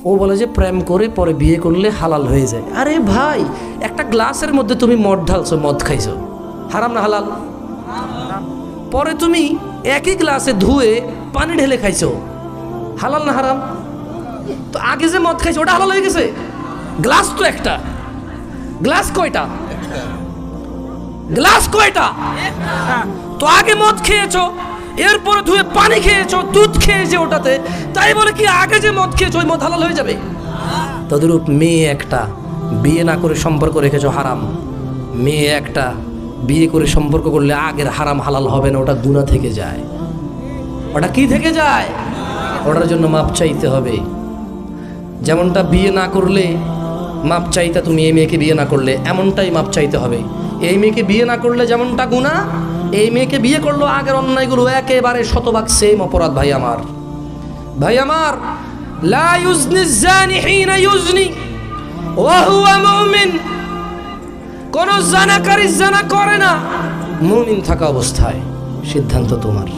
ও বলে যে প্রেম করে পরে বিয়ে করলে হালাল হয়ে যায়। আরে ভাই, একটা গ্লাসের মধ্যে তুমি মদ ঢালছো, মদ খাইছো, হারাম না হালাল? পরে তুমি একই গ্লাসে ধুয়ে পানি ঢেলে খাইছো, হালাল না হারাম? তো আগে যে মদ খাইছো ওটা হালাল হয়ে গেছে? গ্লাস তো একটা, গ্লাস কয়টা? গ্লাস কয়টা? তো আগে মদ খেয়েছো, এরপরে ধুয়ে পানি খেয়েছো, দুধ খেয়েছে ওটাতে, তাই বলে কি আগে যে মদ খেয়েছো ওই মদ হালাল হয়ে যাবে? তদরূপ মেয়ে একটা বিয়ে না করে সম্পর্ক রেখেছো, হারাম। মেয়ে একটা বিয়ে করে সম্পর্ক করলে আগের হারাম হালাল হবে না, ওটা গুনাহ থেকে যায়। ওটা কি থেকে যায়? ওটার জন্য মাপ চাইতে হবে। যেমনটা বিয়ে না করলে মাপ চাইতে, তুমি এই মেয়েকে বিয়ে না করলে এমনটাই মাপ চাইতে হবে। এই মেয়েকে বিয়ে না করলে যেমনটা গুনাহ, এই মেয়েকে বিয়ে করলো আগের অন্যায়গুলো একেবারে শতভাগ সেম অপরাধ। ভাই আমার, ভাই আমার, লা ইউজনি জানি হিনা ইউজনি ওয়া হুয়া মুমিন। কোন জানাকারী জানা করে না মুমিন থাকা অবস্থায়। সিদ্ধান্ত তোমার।